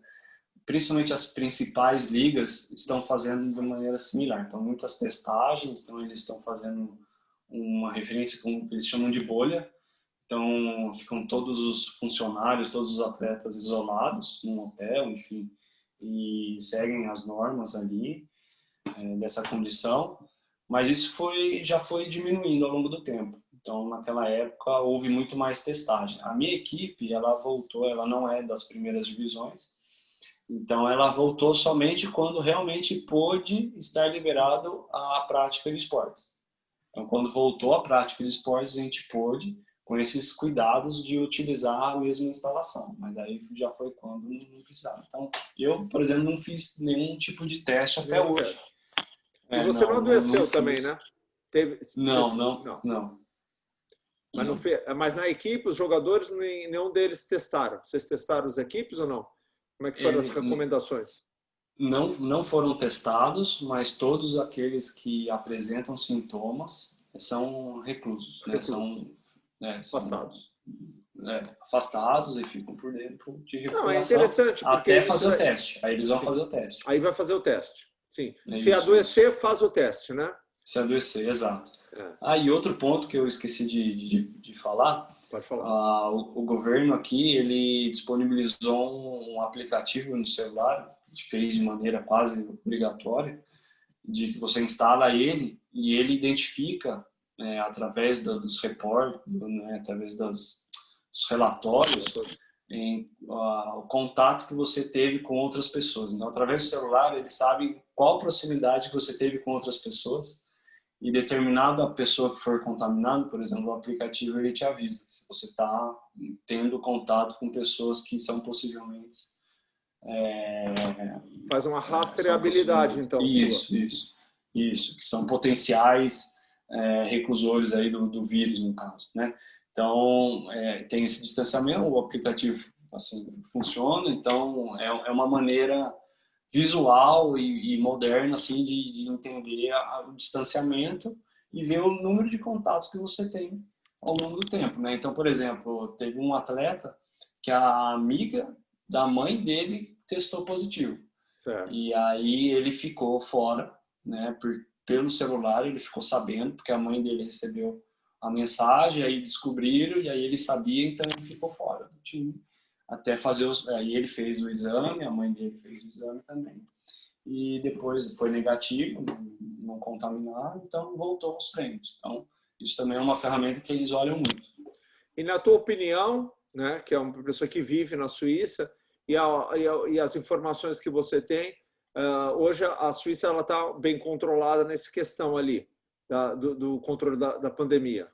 principalmente as principais ligas, estão fazendo de maneira similar. Então, muitas testagens, então eles estão fazendo uma referência com o que eles chamam de bolha. Então, ficam todos os funcionários, todos os atletas isolados num hotel, enfim, e seguem as normas ali dessa condição. Mas isso já foi diminuindo ao longo do tempo. Então, naquela época, houve muito mais testagem. A minha equipe, ela voltou, ela não é das primeiras divisões, então ela voltou somente quando realmente pôde estar liberado a prática de esportes. Então, quando voltou a prática de esportes, a gente pôde, com esses cuidados de utilizar a mesma instalação. Mas aí já foi quando não precisava. Então, eu, por exemplo, não fiz nenhum tipo de teste até hoje. E você não adoeceu também, né? Não. Mas na equipe, os jogadores, nenhum deles testaram. Vocês testaram as equipes ou não? Como é que foram as recomendações? Não foram testados, mas todos aqueles que apresentam sintomas são reclusos. Né? São afastados. Afastados e ficam por dentro de recuperação. Não, é interessante. Até fazer o teste. Aí eles vão fazer o teste. Aí vai fazer o teste. Sim. Se adoecer, faz o teste, né? Se adoecer, exato. E outro ponto que eu esqueci de falar. Pode falar. O governo aqui, ele disponibilizou um aplicativo no celular, fez de maneira quase obrigatória, de que você instala ele e ele identifica, através dos reportes, através dos relatórios, o contato que você teve com outras pessoas. Então, através do celular, ele sabe qual proximidade que você teve com outras pessoas, e determinada pessoa que for contaminada, por exemplo, o aplicativo, ele te avisa se você está tendo contato com pessoas que são possivelmente... Faz uma rastreabilidade, então. Isso, que são potenciais reclusores aí do vírus, no caso, né? Então, tem esse distanciamento, o aplicativo assim, funciona, então é uma maneira visual e moderna assim, de entender o distanciamento e ver o número de contatos que você tem ao longo do tempo, né? Então, por exemplo, teve um atleta que a amiga da mãe dele testou positivo. Certo. E aí ele ficou fora, né? Pelo celular ele ficou sabendo, porque a mãe dele recebeu a mensagem, aí descobriram, e aí ele sabia, então ele ficou fora do time. até fazer aí ele fez o exame, a mãe dele fez o exame também. E depois foi negativo, não contaminar, então voltou aos treinos. Então, isso também é uma ferramenta que eles olham muito. E na tua opinião, né, que é uma pessoa que vive na Suíça, e as informações que você tem, hoje a Suíça está bem controlada nessa questão ali, do controle da pandemia.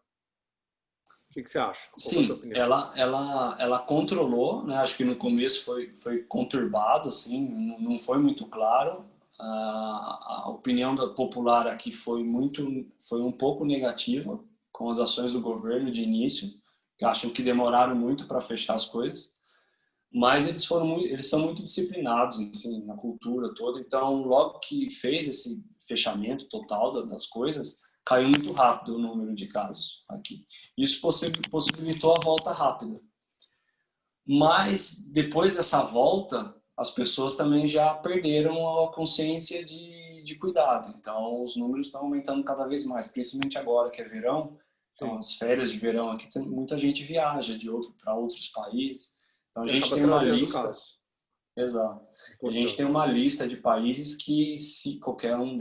O que você acha? Sim, ela controlou, né? Acho que no começo foi conturbado, assim, não foi muito claro. A opinião da popular aqui foi um pouco negativa com as ações do governo de início, que acham que demoraram muito para fechar as coisas. Mas eles são muito disciplinados, assim, na cultura toda. Então, logo que fez esse fechamento total das coisas, caiu muito rápido o número de casos aqui. Isso possibilitou a volta rápida. Mas, depois dessa volta, as pessoas também já perderam a consciência de cuidado. Então, os números estão aumentando cada vez mais, principalmente agora que é verão. Então, as férias de verão aqui, muita gente viaja para outros países. Então, a gente tem uma lista. Exato. A gente tem uma lista de países que, se de qualquer um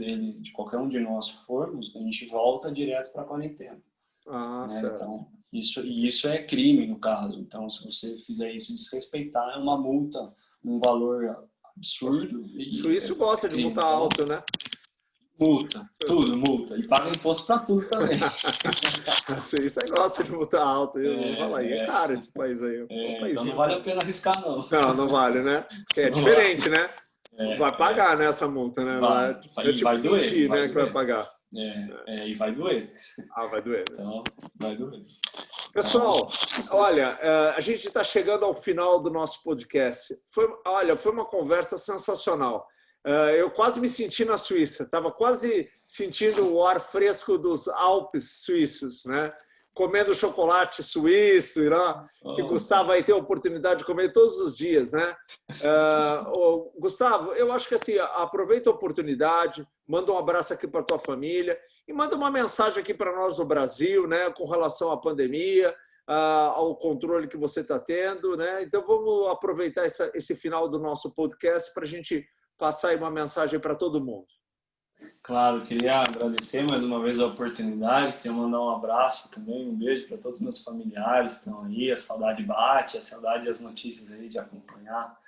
de nós formos, a gente volta direto para a quarentena. Né? Então, isso é crime, no caso. Então, se você fizer isso, desrespeitar, é uma multa, um valor absurdo. O suíço gosta de multa alto, né? Multa, tudo multa. E paga imposto para tudo também. Isso aí gosta de multa alta. Eu vou falar aí, é caro esse país aí. Então não vale a pena arriscar, não. Não vale, né? Porque é diferente, né? Vai pagar, né, essa multa, né? Vai, tipo vai doer, fingir, vai né, doer. que vai pagar. E vai doer. Vai doer. Então, vai doer. Pessoal, olha, a gente está chegando ao final do nosso podcast. Foi uma conversa sensacional. Eu quase me senti na Suíça, estava quase sentindo o ar fresco dos Alpes suíços, né? Comendo chocolate suíço, né? Que Gustavo aí tem a oportunidade de comer todos os dias, né? Gustavo, eu acho que assim, aproveita a oportunidade, manda um abraço aqui para a tua família e manda uma mensagem aqui para nós do Brasil, né? Com relação à pandemia, ao controle que você está tendo, né? Então vamos aproveitar esse final do nosso podcast para a gente passar aí uma mensagem para todo mundo. Claro, queria agradecer mais uma vez a oportunidade, queria mandar um abraço também, um beijo para todos os meus familiares que estão aí, a saudade bate, a saudade e as notícias aí de acompanhar,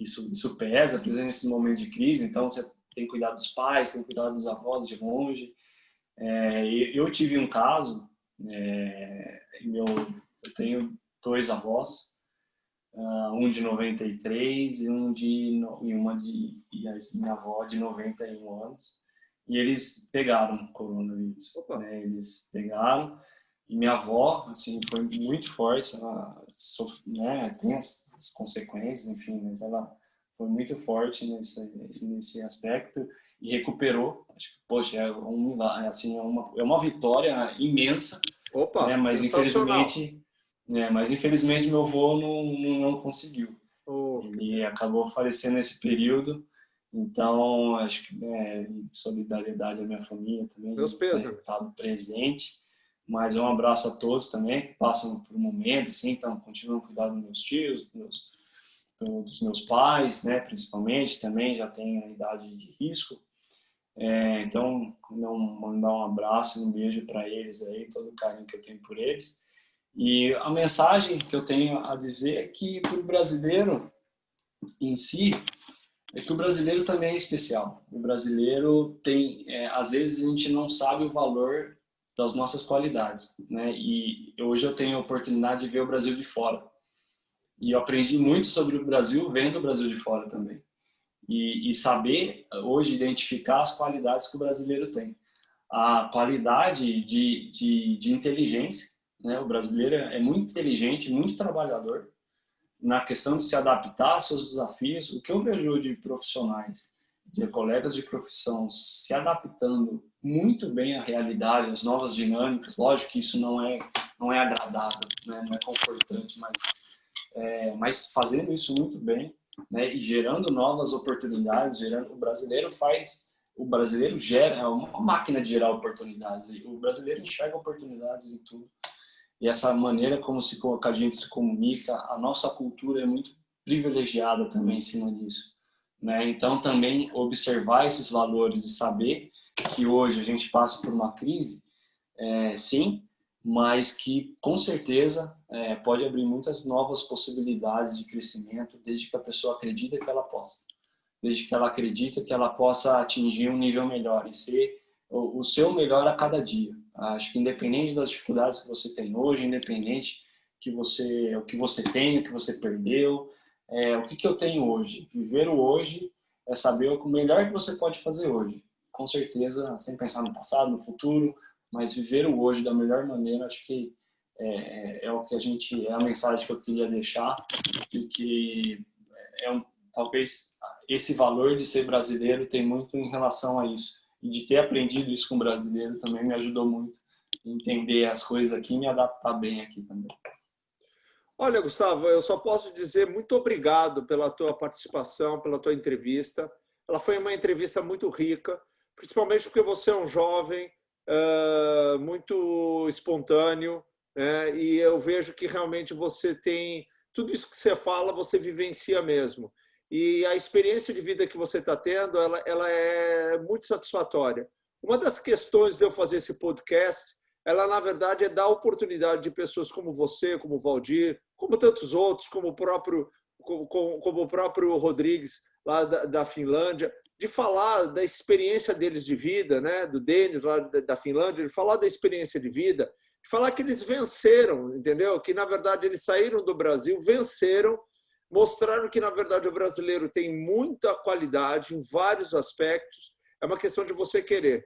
isso pesa, principalmente nesse momento de crise, então você tem que cuidar dos pais, tem que cuidar dos avós de longe. Eu tive um caso, eu tenho 2 avós, um de 93 e minha avó de 91 anos, e eles pegaram coronavírus, né? Eles pegaram, e minha avó, assim, foi muito forte, ela tem as consequências, enfim, mas ela foi muito forte nesse aspecto e recuperou. Acho que, poxa, é uma vitória imensa, né? Mas infelizmente meu avô não conseguiu. Ele acabou falecendo nesse período. Então, acho que solidariedade à minha família também. Meus pêsames. Estado presente. Mas um abraço a todos também que passam por momentos, assim, então continuam cuidando dos meus tios, dos meus pais, né, principalmente, também já tem a idade de risco. Então, mandar um abraço e um beijo para eles aí, todo o carinho que eu tenho por eles. E a mensagem que eu tenho a dizer é que para o brasileiro em si, é que o brasileiro também é especial. O brasileiro tem, às vezes a gente não sabe o valor das nossas qualidades, né? E hoje eu tenho a oportunidade de ver o Brasil de fora. E eu aprendi muito sobre o Brasil vendo o Brasil de fora também. E saber hoje identificar as qualidades que o brasileiro tem. A qualidade de inteligência, né? O brasileiro é muito inteligente, muito trabalhador na questão de se adaptar aos seus desafios. O que eu vejo de profissionais, de colegas de profissão se adaptando muito bem à realidade, às novas dinâmicas. Lógico que isso não é agradável, né? Não é confortante, mas fazendo isso muito bem, né? E gerando novas oportunidades, o brasileiro gera, é uma máquina de gerar oportunidades. O brasileiro enxerga oportunidades em tudo. E essa maneira como que a gente se comunica, a nossa cultura é muito privilegiada também em cima disso, né? Então, também observar esses valores e saber que hoje a gente passa por uma crise, sim, mas que com certeza pode abrir muitas novas possibilidades de crescimento, desde que a pessoa acredita que ela possa, desde que ela acredita que ela possa atingir um nível melhor e ser o seu melhor a cada dia. Acho que independente das dificuldades que você tem hoje, independente o que você tem, o que você perdeu, o que eu tenho hoje. Viver o hoje é saber o melhor que você pode fazer hoje. Com certeza, sem pensar no passado, no futuro, mas viver o hoje da melhor maneira, acho que o que é a mensagem que eu queria deixar, e que talvez esse valor de ser brasileiro tem muito em relação a isso. E de ter aprendido isso com o brasileiro também me ajudou muito a entender as coisas aqui e me adaptar bem aqui também. Olha, Gustavo, eu só posso dizer muito obrigado pela tua participação, pela tua entrevista. Ela foi uma entrevista muito rica, principalmente porque você é um jovem, muito espontâneo, né? E eu vejo que realmente você tem tudo isso que você fala, você vivencia mesmo. E a experiência de vida que você está tendo, ela é muito satisfatória. Uma das questões de eu fazer esse podcast, ela na verdade é dar oportunidade de pessoas como você, como o Valdir, como tantos outros, como o próprio Rodrigues lá da Finlândia, de falar da experiência deles de vida, né? Do Denis lá da Finlândia, de falar da experiência de vida, de falar que eles venceram, entendeu? Que na verdade eles saíram do Brasil, venceram, mostraram que na verdade o brasileiro tem muita qualidade em vários aspectos. É uma questão de você querer.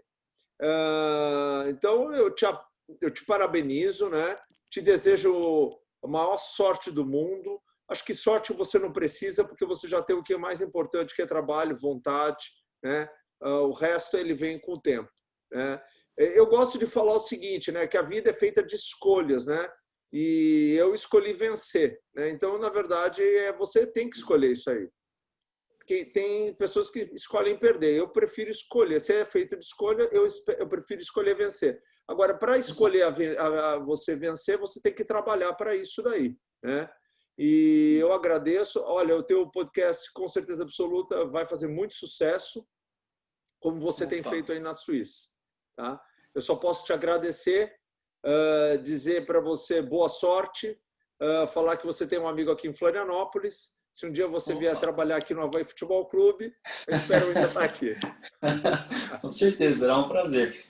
Então eu te parabenizo, né? Te desejo a maior sorte do mundo. Acho que sorte você não precisa, porque você já tem o que é mais importante, que é trabalho, vontade, né? O resto ele vem com o tempo, né? Eu gosto de falar o seguinte, né? Que a vida é feita de escolhas, né? E eu escolhi vencer, né? Então, na verdade, você tem que escolher isso aí. Porque tem pessoas que escolhem perder. Eu prefiro escolher. Se é feito de escolha, eu prefiro escolher vencer. Agora, para escolher você vencer, você tem que trabalhar para isso daí, né? E eu agradeço. Olha, o teu podcast, com certeza absoluta, vai fazer muito sucesso, como você tem feito aí na Suíça, tá? Eu só posso te agradecer, dizer para você boa sorte, falar que você tem um amigo aqui em Florianópolis. Se um dia você vier trabalhar aqui no Avaí Futebol Clube, eu espero ainda estar aqui. Com certeza, será um prazer.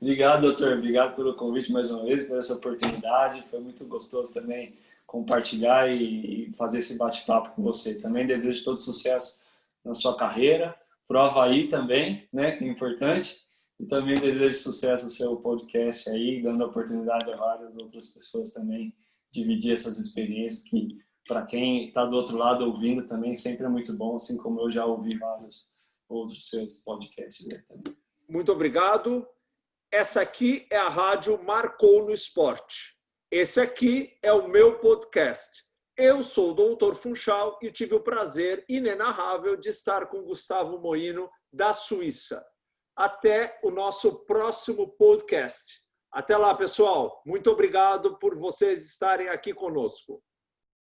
Obrigado, doutor. Obrigado pelo convite mais uma vez, por essa oportunidade. Foi muito gostoso também compartilhar e fazer esse bate-papo com você. Também desejo todo sucesso na sua carreira, pro Avaí também, né, que é importante. E também desejo sucesso no seu podcast aí, dando oportunidade a várias outras pessoas também dividir essas experiências que, para quem está do outro lado ouvindo também, sempre é muito bom, assim como eu já ouvi vários outros seus podcasts também. Muito obrigado. Essa aqui é a Rádio Marcou no Esporte. Esse aqui é o meu podcast. Eu sou o Dr. Funchal e tive o prazer inenarrável de estar com Gustavo Moino, da Suíça. Até o nosso próximo podcast. Até lá, pessoal. Muito obrigado por vocês estarem aqui conosco.